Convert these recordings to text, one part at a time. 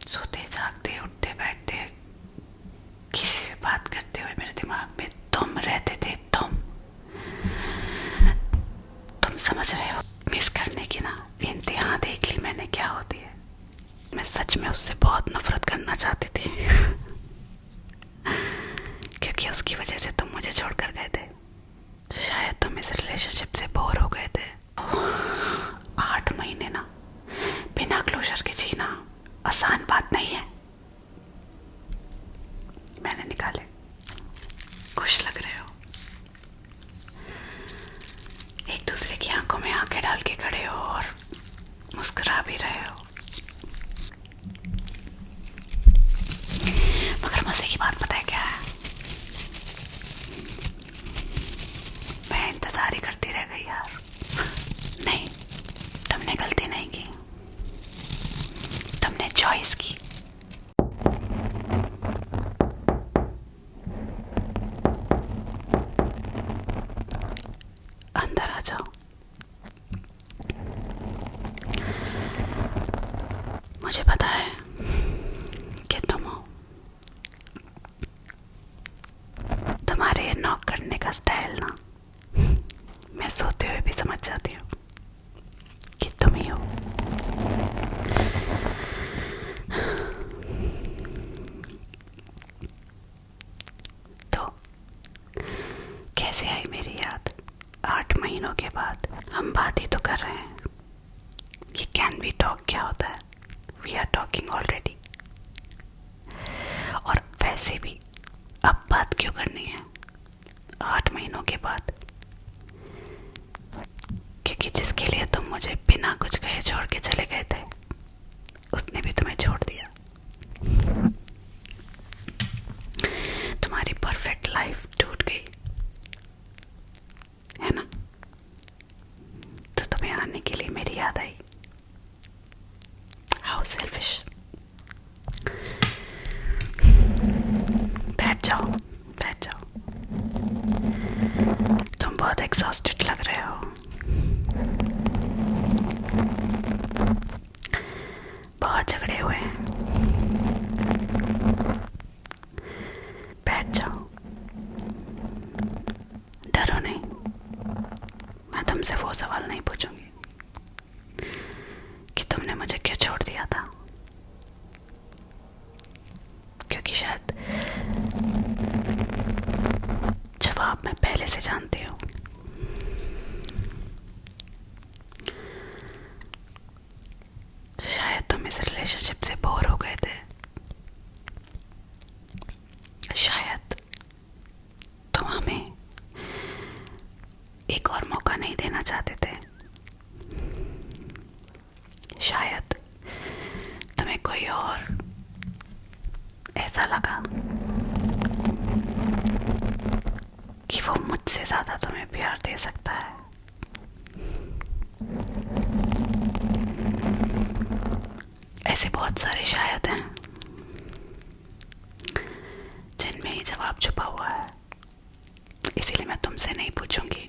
सोते जागते उठते बैठते किसी से बात करते हुए मेरे दिमाग में तुम रहते थे। तुम समझ रहे हो? मिस करने की ना इंतहा देख ली मैंने क्या होती है। मैं सच में उससे बहुत नफरत करना चाहती थी क्योंकि उसकी वजह से तुम मुझे छोड़कर गए थे। शायद तुम इस रिलेशनशिप से बोर हो गए थे। 8 महीने ना बिना क्लोजर के जीना आसान बात नहीं है। मैंने निकाले। खुश लग रहे हो, एक दूसरे की आंखों में आंखें डाल के खड़े हो और मुस्कुरा भी रहे हो। मगर मजे की बात पता है क्या है? मैं इंतजार ही करती रह गई यार। नहीं, तुमने गलती नहीं की, तुमने चॉइस की। अंदर आ जाओ। मुझे पता है कि तुम हो। तुम्हारे ये नॉक करने का स्टाइल ना मैं सोते हुए भी समझ जाती हूँ कि तुम ही हो। तो कैसे आई मेरी याद? 8 महीनों के बाद हम बात ही तो कर रहे हैं। ये कैन वी टॉक क्या होता है? We are talking already. और वैसे भी अब बात क्यों करनी है 8 महीनों के बाद? क्योंकि जिसके लिए तुम मुझे बिना कुछ कहे छोड़ के चले गए थे उसने भी तुम्हें छोड़ दिया। तुम्हारी परफेक्ट लाइफ टूट गई है ना? तो तुम्हें आने के लिए मेरी याद आई। How selfish. बैठ जाओ, बैठ जाओ। तुम बहुत एग्जॉस्टेड लग रहे हो। बहुत झगड़े हुए हैं। बैठ जाओ, डरो नहीं। मैं तुमसे वो सवाल नहीं पूछूंगी कि तुमने मुझे क्यों छोड़ दिया था, क्योंकि शायद जवाब मैं पहले से जानती हूँ। शायद तुम इस रिलेशनशिप से बोर हो गए थे। शायद तुम हमें एक और मौका नहीं देना चाहते थे। शायद तुम्हें कोई और ऐसा लगा कि वो मुझसे ज्यादा तुम्हें प्यार दे सकता है। ऐसे बहुत सारे शायद हैं जिनमें ही जवाब छुपा हुआ है। इसीलिए मैं तुमसे नहीं पूछूंगी।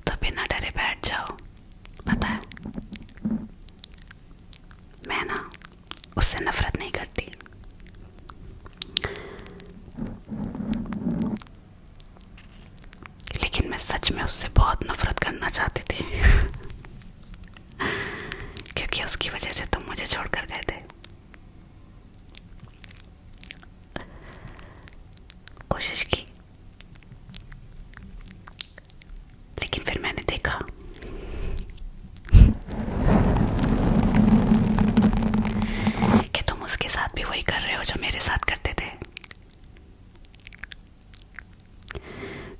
तो बिना डरे बैठ जाओ। पता है मैं ना उससे नफरत नहीं करती, लेकिन मैं सच में उससे बहुत नफरत करना चाहती थी क्योंकि उसकी वजह से तुम मुझे छोड़कर गए थे। कोशिश की, लेकिन फिर मैंने देखा कि तुम उसके साथ भी वही कर रहे हो जो मेरे साथ करते थे।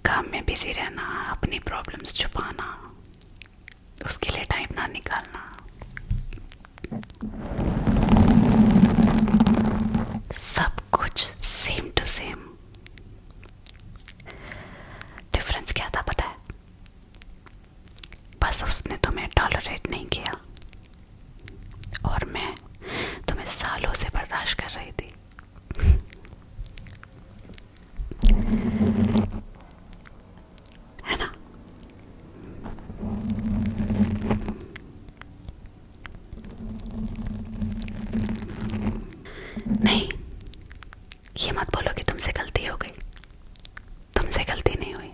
काम में बिजी रहना, अपनी प्रॉब्लम्स छुपाना, उसके लिए टाइम ना निकालना। सब कुछ सेम टू सेम। डिफरेंस क्या था पता है? बस उसने तुम्हें टॉलरेट नहीं किया और मैं तुम्हें सालों से बर्दाश्त कर रही थी। नहीं, ये मत बोलो कि तुमसे गलती हो गई। तुमसे गलती नहीं हुई।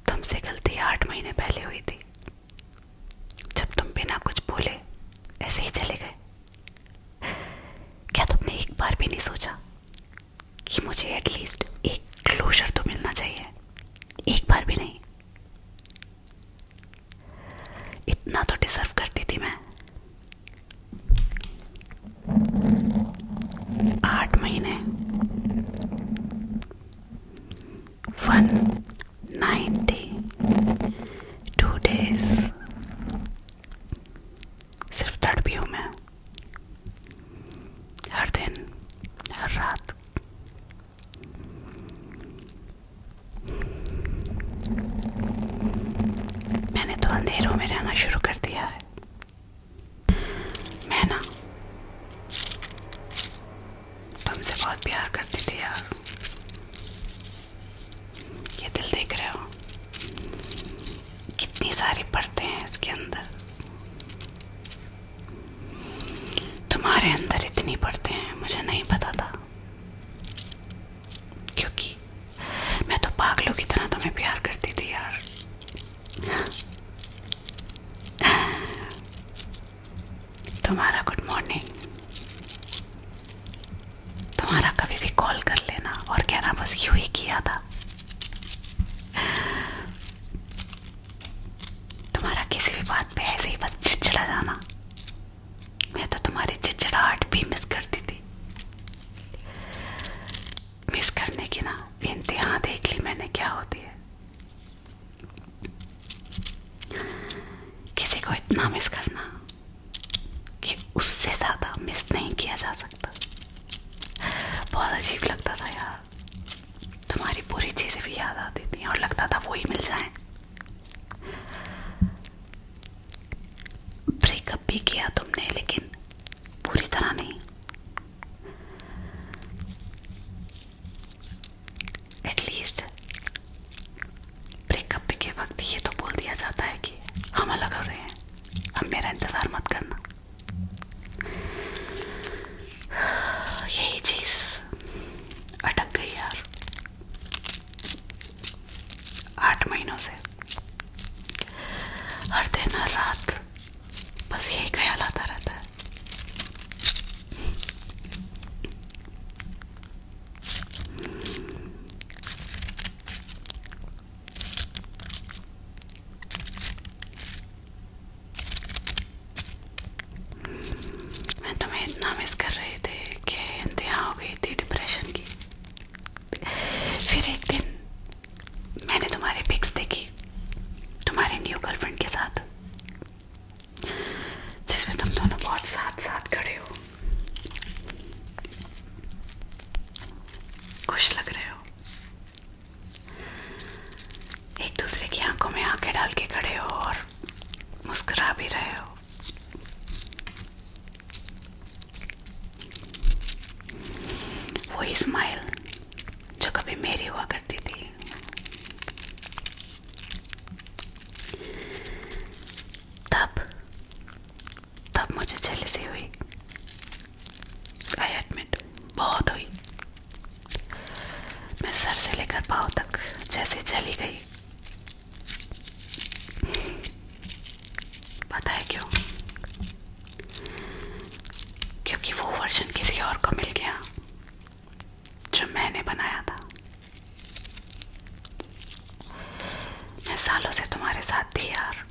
तुमसे गलती 8 महीने पहले हुई थी, जब तुम बिना कुछ बोले ऐसे ही चले गए। क्या तुमने एक बार भी नहीं सोचा कि मुझे एटलीस्ट एक क्लोजर तो मिलना चाहिए? एक बार भी नहीं। इतना तो डिजर्व करती थी मैं। 8 महीने, 192 days सिर्फ तड़पी हूँ मैं, हर दिन, हर रात। मैंने तो अंधेरों में रहना शुरू कर दिया है। मैं ना तुमसे बहुत प्यार करती थी यार। ये दिल देख रहे हो, कितनी सारी परतें हैं इसके अंदर। तुम्हारे अंदर इतनी परतें हैं, मुझे नहीं पता था, क्योंकि मैं तो पागलों की तरह तुम्हें प्यार करती थी यार। तुम्हारा गुड मॉर्निंग, तुम्हारा कभी भी कॉल कर लेना और कहना बस यूं ही किया था। तुम्हारा किसी भी बात पे ऐसे ही बस चिड़चिड़ा जाना। मैं तो तुम्हारी चिड़चिड़ाहट भी मिस करती थी। मिस करने की ना इंतहा देख ली मैंने क्या होती है। किसी को इतना मिस करना कि उससे ज्यादा मिस नहीं किया जा सकता। बहुत अजीब लगता था यार। तुम्हारी पूरी चीजें भी याद आती थी और लगता था वो ही मिल जाए। ब्रेकअप भी किया तुमने, लेकिन पूरी तरह नहीं। एटलीस्ट ब्रेकअप के वक्त ये तो बोल दिया जाता है कि हम अलग हो रहे हैं, अब मेरा इंतजार मत करना। यही चीज अटक गई यार 8 महीनों से। हर दिन, हर रात बस यही ख्याल आता रहता है। मैं तुम्हें इतना मिस कर रही थी कि इंतहा हो गई थी डिप्रेशन की। फिर एक दिन मैंने तुम्हारी पिक्स देखी तुम्हारे न्यू गर्लफ्रेंड के साथ, जिसमें तुम दोनों बहुत साथ साथ खड़े हो, खुश लग रहे हो, एक दूसरे की आंखों में आंखें डाल के खड़े हो और मुस्कुरा भी रहे हो। वही स्माइल जो कभी मेरी हुआ करती थी। तब मुझे जेलसी हुई। आई एडमिट, बहुत हुई। मैं सर से लेकर पाँव तक जैसे जली गई। पता है क्यों? क्योंकि वो वर्जन किसी और को मिल गया जो मैंने बनाया था। मैं सालों से तुम्हारे साथ थी यार।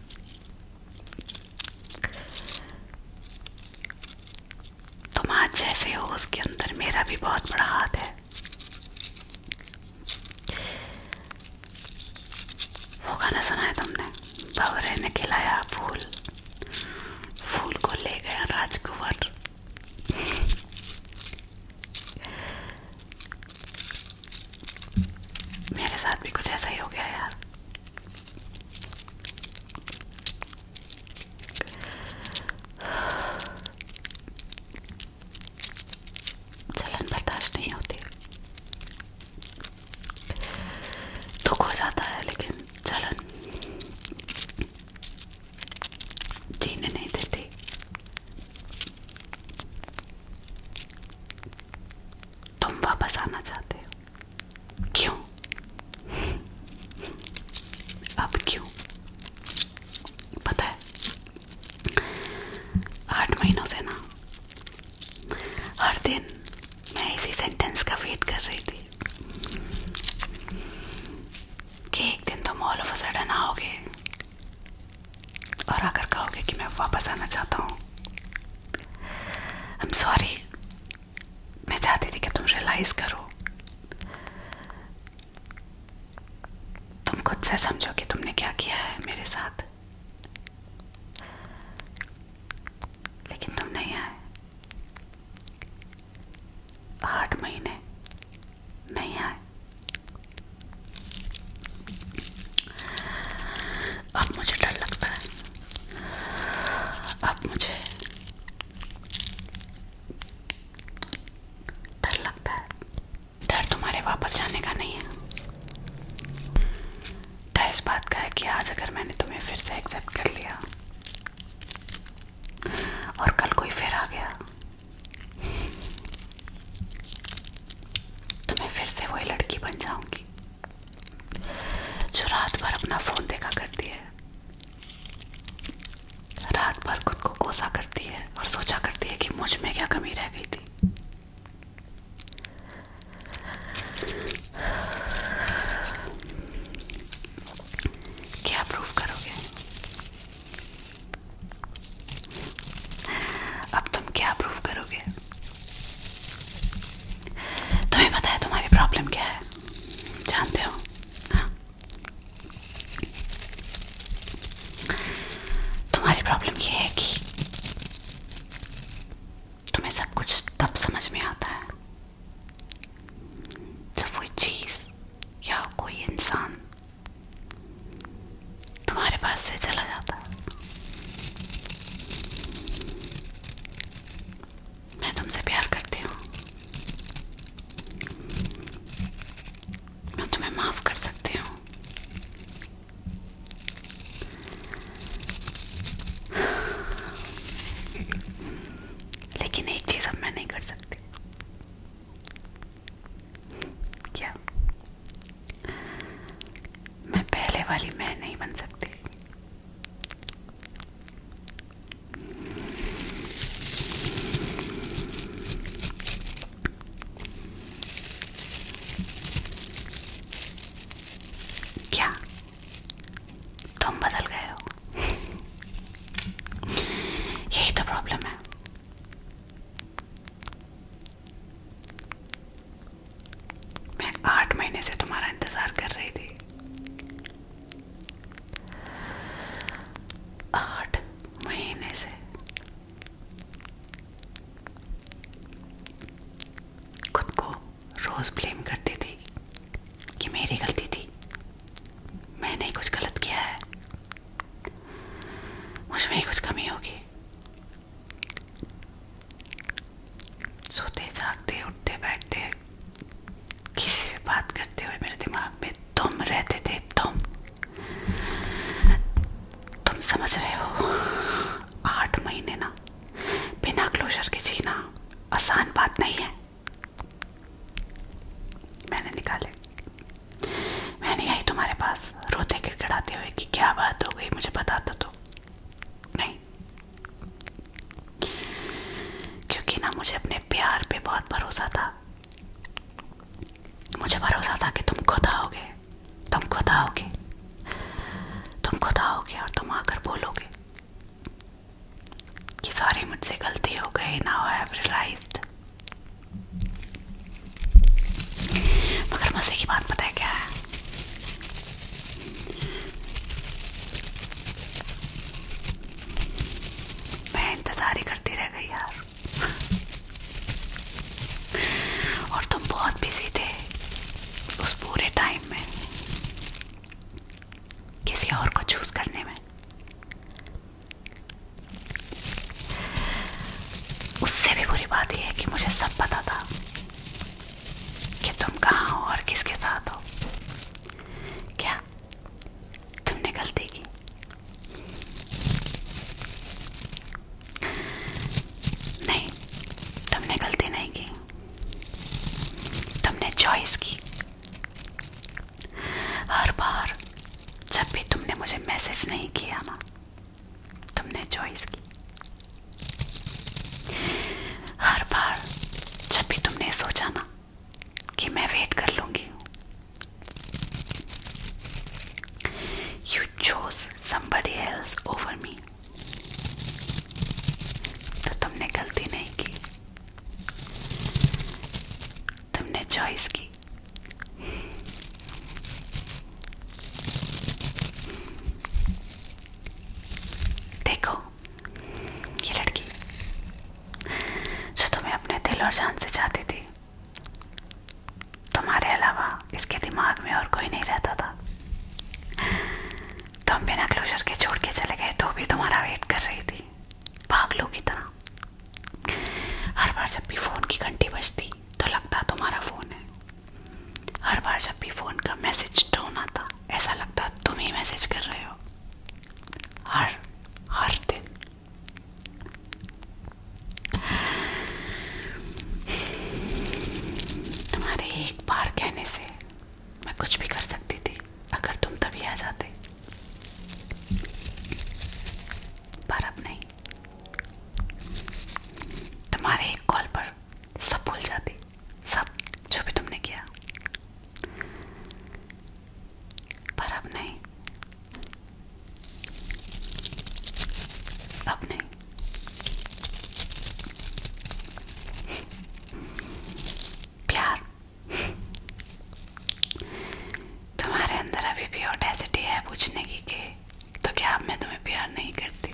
तुम आज जैसे हो उसके अंदर मेरा भी बहुत बड़ा हाथ है। वो गाना सुना है तुमने? भंवरे ने खिलाया फूल, फूल को ले गया राजकुंवर। मेरे साथ भी कुछ ऐसा ही हो गया यार। जलन बर्दाश्त नहीं होती, दुख हो जाता है, लेकिन जलन जीने नहीं देती। रही थी कि एक दिन तुम ऑल ऑफ अ सडन आओगे और आकर कहोगे कि मैं वापस आना चाहता हूँ। आई एम सॉरी, मैं चाहती थी कि तुम रियलाइज करो, तुम खुद से समझो कि तुमने क्या किया है मेरे साथ, लेकिन तुम नहीं आए। 8 महीने नहीं आए। अब मुझे डर लगता है, अब मुझे डर लगता है। डर तुम्हारे वापस जाने का नहीं है, डर इस बात का है कि आज अगर मैंने तुम्हें फिर से एक्सेप्ट कर लिया और कल कोई फिर आ गया तो मैं फिर से वही लड़की बन जाऊंगी जो रात भर अपना फोन देखा करती है, रात भर खुद को कोसा करती है और सोचा करती है कि मुझ में क्या कमी रह गई थी। क्या प्रूव करोगे? अब तुम क्या प्रूव करोगे? तुम्हें पता है तुम्हारी प्रॉब्लम क्या है? जानते हो? हाँ? तुम्हारी प्रॉब्लम ये है कि तुम्हें सब कुछ तब समझ में आता है जब कोई चीज या कोई इंसान तुम्हारे पास से चला जाता है। मैं तुमसे प्यार करती हूँ, मैं तुम्हें माफ कर सकती हूँ, लेकिन एक चीज अब मैं नहीं कर सकती। क्या? मैं पहले वाली मैं नहीं बन सकती। क्या तुम बदल गए हो? यही तो प्रॉब्लम है। मैं 8 महीने से तुम्हारा इंतजार कर रही थी। 8 महीने से। खुद को रोज ब्लेम करती थी कि मेरी गलती थी, मैंने ही कुछ गलत किया है, मुझ में ही कुछ कमी होगी। सोते जागते उठते बैठते किसी भी बात करते हुए मेरे दिमाग में तुम रहते थे। तुम समझ रहे हो? 8 महीने ना बिना क्लोजर के जीना आसान बात नहीं है। मैंने निकाले, मैंने आई तुम्हारे पास रोते गिड़गिड़ाते हुए कि क्या बात हो गई, मुझे बता दो। तो नहीं, क्योंकि ना मुझे अपने प्यार पे बहुत भरोसा था। मुझे भरोसा था कि तुम खुद आओगे, तुम खुद आओगे, तुम खुद आओगे और तुम आकर बोलोगे कि सॉरी मुझसे गलती हो गई, नाउ आई हैव रियलाइज्ड। मगर मजे की बात पता है क्या है? मैं इंतजार ही करती रह गई यार। और तुम बहुत बिजी थे उस पूरे टाइम में किसी और को चूज करने में। उससे भी बुरी बात यह है कि मुझे सब पता था कि तुम कहाँ हो और किसके साथ हो। क्या तुमने गलती की? नहीं, तुमने गलती नहीं की, तुमने चॉइस की। हर बार जब भी तुमने मुझे मैसेज नहीं किया ना, तुमने चॉइस की। हर बार जब भी तुमने सोचा ना कि मैं चॉइस की। देखो, ये लड़की जो तुम्हें अपने दिल और जान से चाहती थी, तुम्हारे अलावा इसके दिमाग में और कोई नहीं रहता था। तुम बिना क्लोजर के छोड़ के चले गए तो भी तुम्हारा वेट कर रही थी, पागलों की तरह। हर बार जब भी फोन की घंटी बजती तो लगता तुम्हारा फोन है। हर बार जब भी फोन का मैसेज टोन आता ऐसा लगता तुम ही मैसेज कर रहे हो। हर हर दिन। तुम्हारे एक बार कहने से मैं कुछ भी कर सकती थी अगर तुम तभी आ जाते, पर अब नहीं। तुम्हारे एक कॉल पर सब भूल जाती, सब जो भी तुमने किया, पर अब नहीं। अब नहीं। प्यार, तुम्हारे अंदर अभी भी ऑडेसिटी है पूछने की कि तो क्या अब मैं तुम्हें प्यार नहीं करती?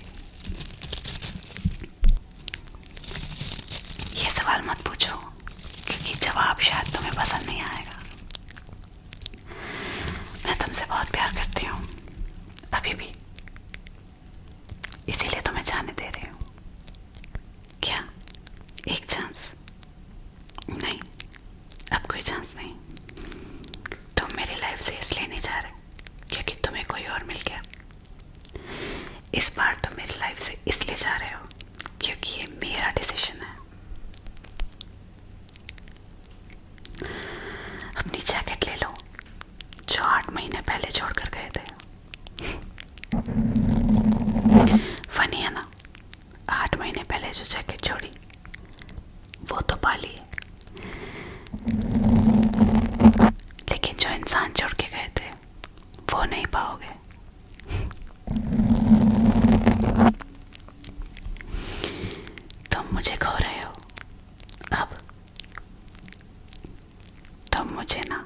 ये सवाल मत पूछो, क्योंकि जवाब शायद तुम्हें पसंद नहीं आएगा। मैं तुमसे बहुत प्यार करती हूँ अभी भी, इसीलिए तुम्हें जाने दे रही हूँ। क्या एक चांस? नहीं, अब कोई चांस नहीं। तुम मेरी लाइफ से इसलिए नहीं जा रहे क्योंकि तुम्हें कोई और मिल गया। इस बार तुम मेरी लाइफ से इसलिए जा रहे हो क्योंकि ये मेरा डिसीजन है। अपनी जैकेट ले लो जो 8 महीने पहले छोड़कर गए थे। फनी है ना, 8 महीने पहले जो जैकेट छोड़ी वो तो पा ली है, लेकिन जो इंसान छोड़ के गए थे वो नहीं पाओगे। तुम मुझे खो रहे हो अब, तुम मुझे ना।